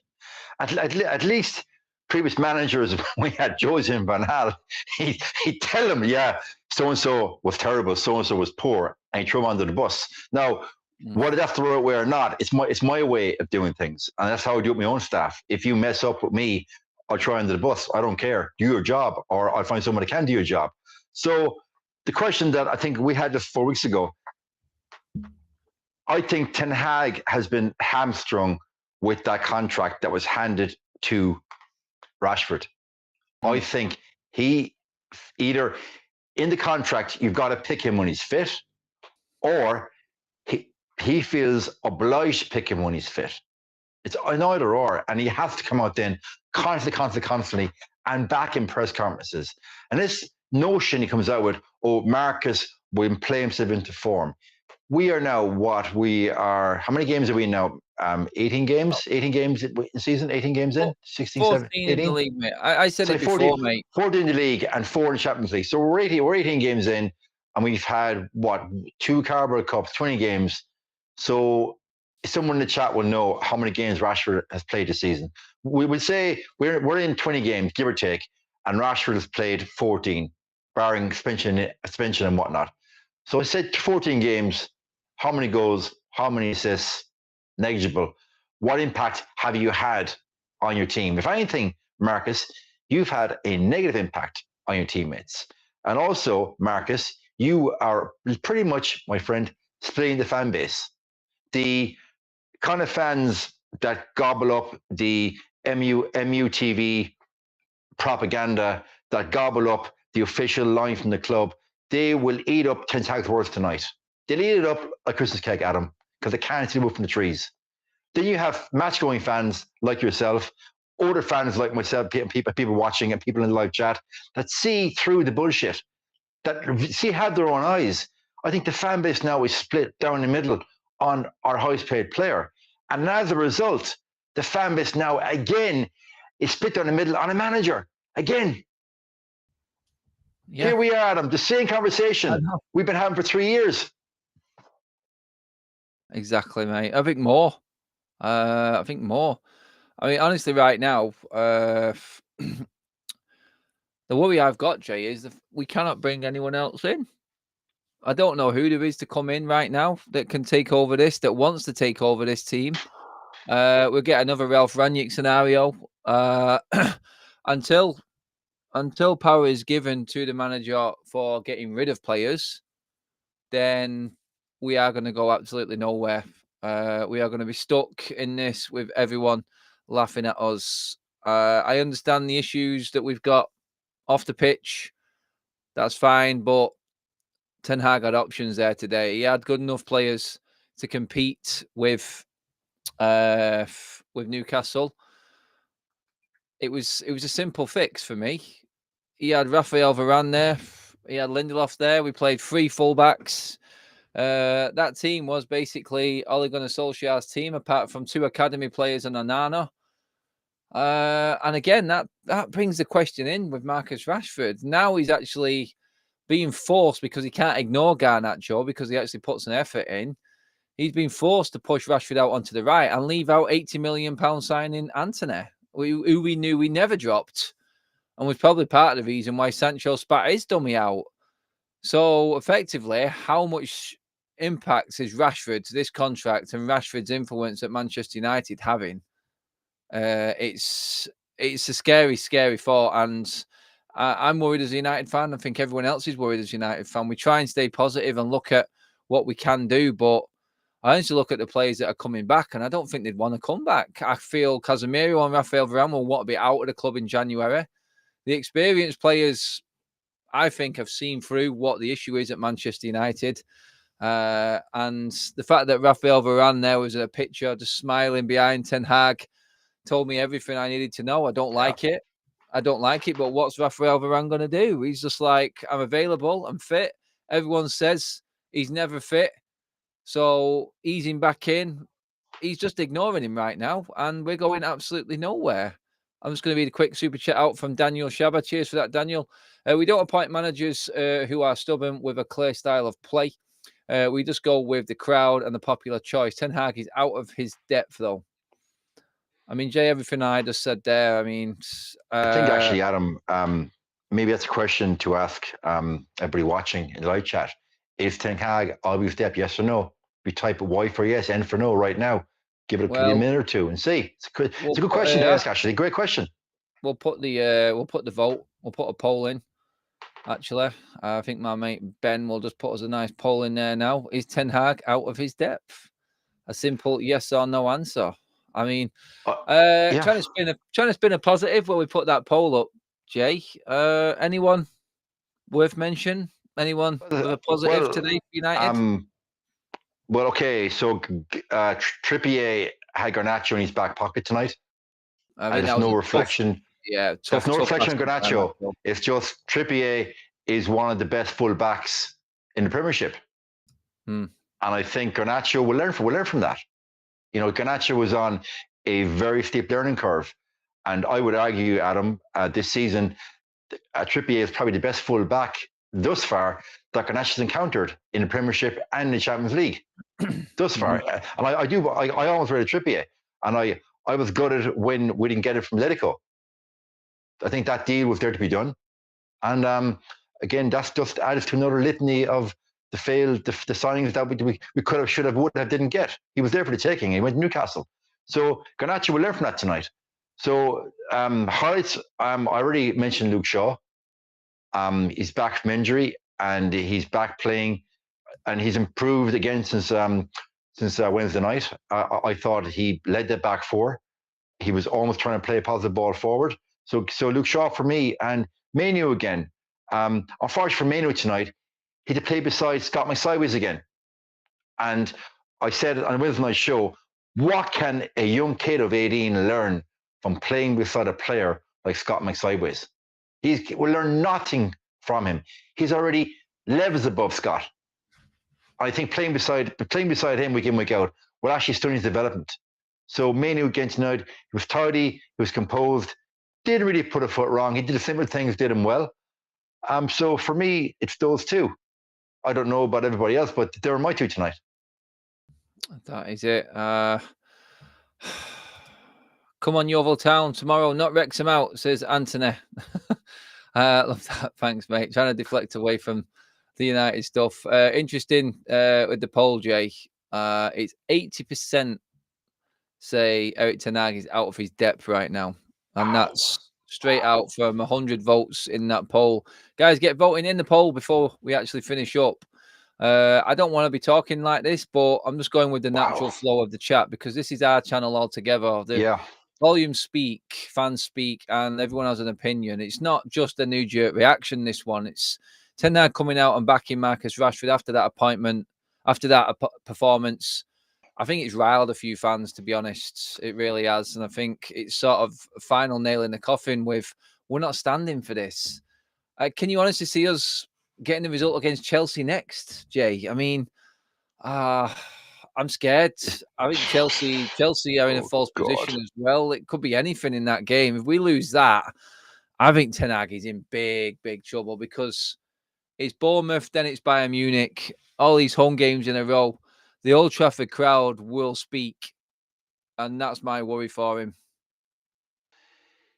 At least previous managers, we had Jose and Van Gaal, he'd tell them, yeah, so-and-so was terrible, so-and-so was poor, and he'd throw them under the bus. Now, whether that's the right way or not, it's my way of doing things. And that's how I do it with my own staff. If you mess up with me, I'll try under the bus. I don't care. Do your job, or I'll find someone that can do your job. So the question that I think we had just 4 weeks ago, I think Ten Hag has been hamstrung with that contract that was handed to Rashford. I think he either in the contract, you've got to pick him when he's fit, or he feels obliged to pick him when he's fit. It's an either or, and he has to come out then constantly and back in press conferences. And this notion he comes out with, Marcus will play himself into form. We are now how many games are we now? 18 games? 18 games in season? 18 games in? 16, 14 17, 18? In the league, mate. I said it before, 14, mate. 14 in the league and 4 in the Champions League. So we're 18 games in, and we've had, 2 Carabao Cups, 20 games. So someone in the chat will know how many games Rashford has played this season. We would say we're in 20 games, give or take, and Rashford has played 14, barring suspension and whatnot. So I said 14 games. How many goals? How many assists? Negligible. What impact have you had on your team? If anything, Marcus, you've had a negative impact on your teammates. And also, Marcus, you are pretty much, my friend, splitting the fan base. The kind of fans that gobble up the MUTV propaganda, that gobble up the official line from the club, they will eat up Ten Hag's words tonight. They'll eat it up like Christmas cake, Adam, because they can't see the wood from the trees. Then you have match-going fans like yourself, older fans like myself, people watching and people in the live chat that see through the bullshit, that have their own eyes. I think the fan base now is split down the middle on our highest paid player. And as a result, the fan base now again is split down the middle on a manager. Again. Yeah. Here we are, Adam, the same conversation we've been having for 3 years. Exactly, mate. I think more. I mean, honestly, right now, the worry I've got, Jay, is that we cannot bring anyone else in. I don't know who there is to come in right now that can take over this, that wants to take over this team. We'll get another Ralph Rangnick scenario. Until power is given to the manager for getting rid of players, then we are going to go absolutely nowhere. We are going to be stuck in this with everyone laughing at us. I understand the issues that we've got off the pitch. That's fine, but Ten Hag had options there today. He had good enough players to compete with Newcastle. It was a simple fix for me. He had Raphael Varane there. He had Lindelof there. We played 3 fullbacks. That team was basically Ole Gunnar Solskjaer's team, apart from 2 academy players and Onana. And again, that brings the question in with Marcus Rashford. Now he's actually being forced, because he can't ignore Garnacho, because he actually puts an effort in. He's been forced to push Rashford out onto the right and leave out £80 million signing Antony, who we knew we never dropped, and was probably part of the reason why Sancho spat his dummy out. So effectively, how much impact is Rashford's this contract and Rashford's influence at Manchester United having? It's a scary thought, and I'm worried as a United fan. I think everyone else is worried as a United fan. We try and stay positive and look at what we can do, but I need to look at the players that are coming back, and I don't think they'd want to come back. I feel Casemiro and Raphael Varane will want to be out of the club in January. The experienced players, I think, have seen through what the issue is at Manchester United. And the fact that Raphael Varane there was a picture just smiling behind Ten Hag told me everything I needed to know. I don't like it. But what's Raphael Varane going to do? He's just like, I'm available, I'm fit. Everyone says he's never fit. So easing back in, he's just ignoring him right now. And we're going absolutely nowhere. I'm just going to read a quick super chat out from Daniel Shaba. Cheers for that, Daniel. We don't appoint managers who are stubborn with a clear style of play. We just go with the crowd and the popular choice. Ten Hag is out of his depth, though. I mean, Jay, everything I just said there. I mean, I think actually, Adam, maybe that's a question to ask everybody watching in the live chat. Is Ten Hag always step, yes or no? We type Y for yes, N for no right now. Give it a minute or two and see. It's a good question to ask, actually. Great question. We'll put the vote. We'll put a poll in. Actually, I think my mate Ben will just put us a nice poll in there now. Is Ten Hag out of his depth? A simple yes or no answer. I mean, trying to spin a positive where we put that poll up. Jay, anyone worth mention? Anyone with a positive today for United? Well, okay. So Trippier had Garnacho in his back pocket tonight. I mean, that's no reflection. That's no reflection on Garnacho. It's just Trippier is one of the best fullbacks in the Premiership, and I think Garnacho will learn from that. You know, Garnacho was on a very steep learning curve, and I would argue, Adam, this season, Trippier is probably the best fullback thus far that Garnacho's encountered in the Premiership and in the Champions League thus far. And I almost read Trippier, and I was gutted when we didn't get it from Atletico. I think that deal was there to be done, and again, that's just added to another litany of the signings that we could have, should have, would have, didn't get. He was there for the taking. He went to Newcastle. So Garnacho will learn from that tonight. So highlights, I already mentioned Luke Shaw. He's back from injury and he's back playing, and he's improved again since Wednesday night. I thought he led the back four. He was almost trying to play a positive ball forward. So Luke Shaw for me, and Manu again. Unfortunately for Manu tonight, he had to play beside Scott McSideways again. And I said on Wednesday night show, what can a young kid of 18 learn from playing beside a player like Scott McSideways? He will learn nothing from him. He's already levels above Scott. I think playing beside him week in, week out will actually study his development. So Manu again tonight, he was tidy, he was composed, didn't really put a foot wrong. He did the simple things, did him well. So for me, it's those two. I don't know about everybody else, but they were my two tonight. That is it. Come on, Yeovil Town tomorrow. Not Wrexham out, says Anthony. Love that. Thanks, mate. Trying to deflect away from the United stuff. Interesting with the poll, Jay. It's 80% say Erik ten Hag is out of his depth right now. And that's straight out from 100 votes in that poll. Guys, get voting in the poll before we actually finish up. I don't want to be talking like this, but I'm just going with the natural flow of the chat because this is our channel altogether. Volumes speak, fans speak, and everyone has an opinion. It's not just a knee-jerk reaction, this one. It's Ten Hag coming out and backing Marcus Rashford after that appointment, after that performance. I think it's riled a few fans, to be honest. It really has. And I think it's sort of a final nail in the coffin with, we're not standing for this. Can you honestly see us getting the result against Chelsea next, Jay? I mean, I'm scared. I think Chelsea are in a false position as well. It could be anything in that game. If we lose that, I think Ten Hag is in big, big trouble because it's Bournemouth, then it's Bayern Munich, all these home games in a row. The Old Trafford crowd will speak, and that's my worry for him.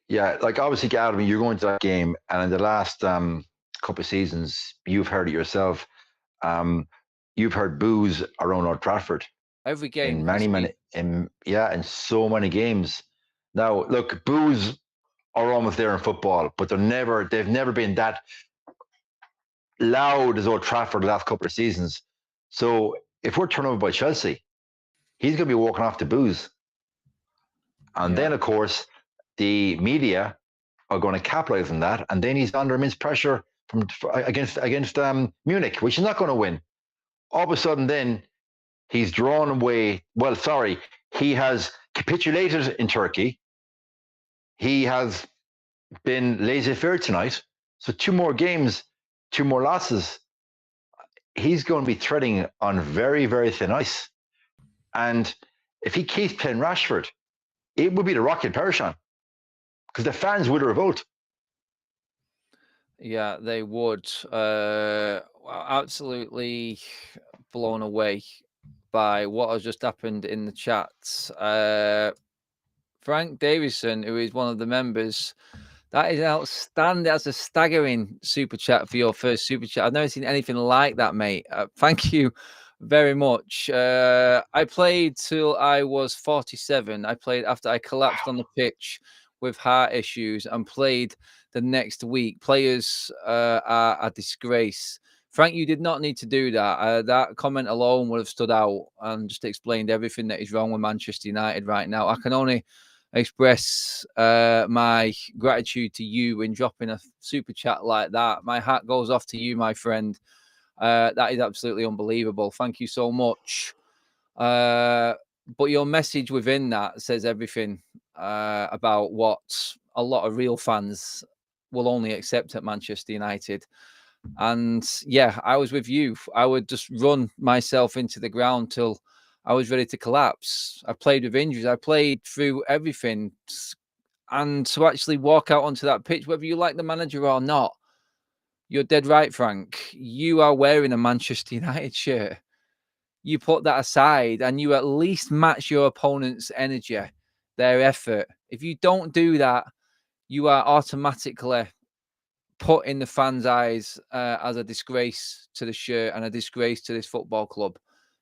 Yeah, like obviously, Adam, you're going to that game, and in the last couple of seasons, you've heard it yourself. You've heard boos around Old Trafford every game in so many games. Now, look, boos are almost there in football, but they've never been that loud as Old Trafford the last couple of seasons. So if we're turned over by Chelsea, he's going to be walking off the boos, and then of course the media are going to capitalize on that, and then he's under immense pressure against Munich, which is not going to win. All of a sudden, then he's drawn away. Well, sorry, he has capitulated in Turkey. He has been laissez-faire tonight. So 2 more games, 2 more losses. He's going to be treading on very, very thin ice. And if he keeps playing Rashford, it would be the rocket perish on, because the fans would revolt. Yeah, they would. Absolutely blown away by what has just happened in the chat. Frank Davison, who is one of the members. That is outstanding. That's a staggering super chat for your first super chat. I've never seen anything like that, mate. Thank you very much. I played till I was 47. I played after I collapsed on the pitch with heart issues and played the next week. Players are a disgrace. Frank, you did not need to do that. That comment alone would have stood out and just explained everything that is wrong with Manchester United right now. I can only express my gratitude to you in dropping a super chat like that. My hat goes off to you, my friend. That is absolutely unbelievable. Thank you so much. But your message within that says everything about what a lot of real fans will only accept at Manchester United. And yeah, I was with you. I would just run myself into the ground till I was ready to collapse. I played with injuries. I played through everything. And to actually walk out onto that pitch, whether you like the manager or not, you're dead right, Frank. You are wearing a Manchester United shirt. You put that aside and you at least match your opponent's energy, their effort. If you don't do that, you are automatically put in the fans' eyes as a disgrace to the shirt and a disgrace to this football club.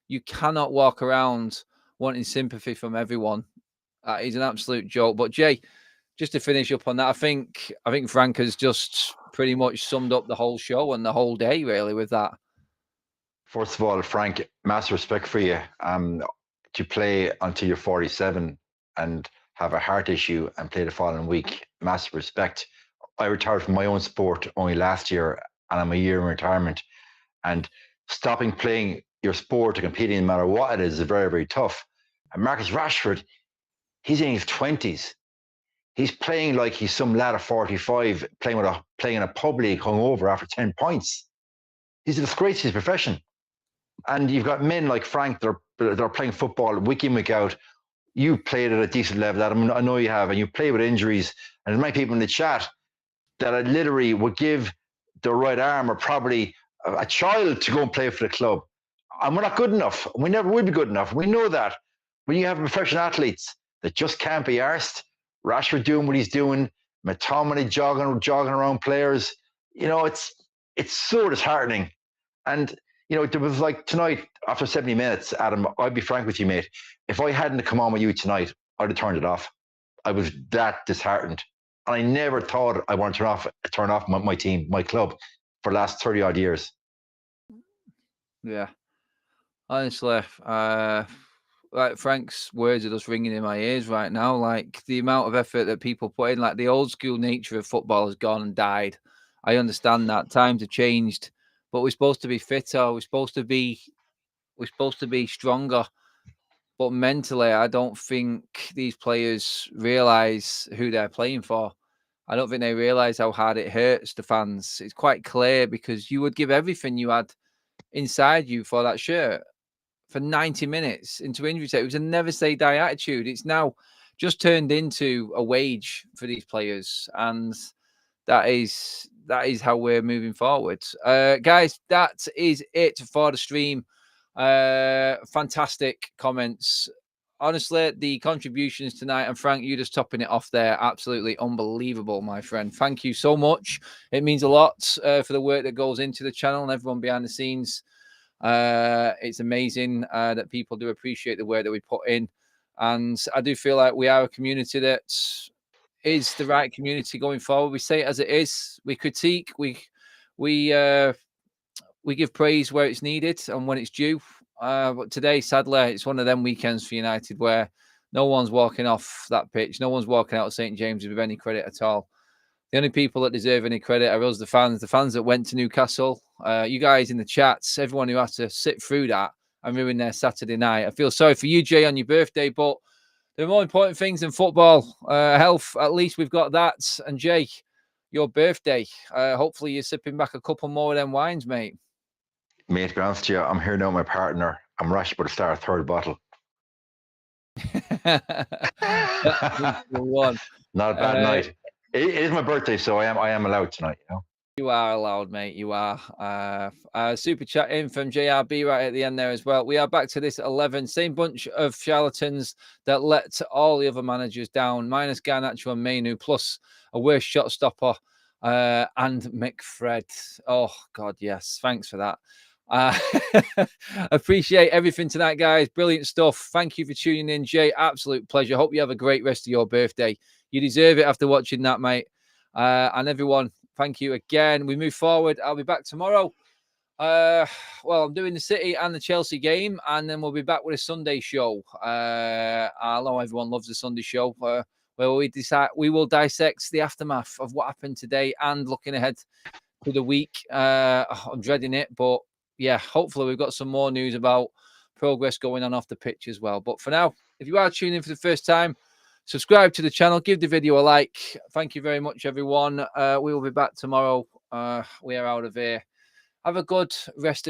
You cannot walk around wanting sympathy from everyone. He's an absolute joke. But Jay, just to finish up on that, I think Frank has just pretty much summed up the whole show and the whole day really with that. First of all, Frank, massive respect for you. To play until you're 47 and have a heart issue and play the following week, massive respect. I retired from my own sport only last year, and I'm a year in retirement. And stopping playing your sport to competing, no matter what it is very, very tough. And Marcus Rashford, he's in his 20s. He's playing like he's some lad of 45 playing in a pub league hungover after 10 points. He's a disgrace to his profession. And you've got men like Frank that are playing football week in, week out. You played at a decent level, Adam. I know you have, and you play with injuries. And there's many people in the chat that I literally would give the right arm or probably a child to go and play for the club. And we're not good enough. We never will be good enough. We know that. When you have professional athletes that just can't be arsed, Rashford doing what he's doing, McTominay jogging around players, it's so disheartening. And there was like tonight, after 70 minutes, Adam, I'd be frank with you, mate. If I hadn't come on with you tonight, I'd have turned it off. I was that disheartened. And I never thought I wanted to turn off my team, my club, for the last 30 odd years. Yeah. Honestly, like Frank's words are just ringing in my ears right now. Like the amount of effort that people put in, like the old school nature of football has gone and died. I understand that times have changed, but we're supposed to be fitter. We're supposed to be stronger. But mentally, I don't think these players realize who they're playing for. I don't think they realize how hard it hurts the fans. It's quite clear because you would give everything you had inside you for that shirt for 90 minutes into injury time. It was a never say die attitude. It's now just turned into a wage for these players. And that is how we're moving forward. Guys, that is it for the stream. Fantastic comments. Honestly, the contributions tonight, and Frank, you just topping it off there. Absolutely unbelievable, my friend. Thank you so much. It means a lot for the work that goes into the channel and everyone behind the scenes. It's amazing that people do appreciate the work that we put in. And I do feel like we are a community that is the right community going forward. We say it as it is. We critique. We give praise where it's needed and when it's due. But today, sadly, it's one of them weekends for United where no one's walking off that pitch. No one's walking out of St. James's with any credit at all. The only people that deserve any credit are us, the fans that went to Newcastle. You guys in the chats, everyone who had to sit through that and ruin their Saturday night. I feel sorry for you, Jay, on your birthday, but there are more important things than football. Health, at least we've got that. And Jay, your birthday. Hopefully you're sipping back a couple more of them wines, mate. Mate, to be honest with you, I'm here now with my partner. I'm rushed but to start a third bottle. One. Not a bad night. It is my birthday, so I am allowed tonight, You are allowed, mate. You are. Super chat in from JRB right at the end there as well. We are back to this 11. Same bunch of charlatans that let all the other managers down, minus Garnacho and Mainu, plus a worse shot stopper and McFred. Oh, God, yes. Thanks for that. Appreciate everything tonight, guys. Brilliant stuff. Thank you for tuning in, Jay. Absolute pleasure. Hope you have a great rest of your birthday. You deserve it after watching that, mate. And everyone, thank you again. We move forward. I'll be back tomorrow. Well, I'm doing the City and the Chelsea game, and then we'll be back with a Sunday show. I know everyone loves the Sunday show, where we will dissect the aftermath of what happened today and looking ahead to the week. I'm dreading it, but yeah, hopefully we've got some more news about progress going on off the pitch as well. But for now, if you are tuning in for the first time, subscribe to the channel, give the video a like. Thank you very much, everyone. We will be back tomorrow. We are out of here. Have a good rest of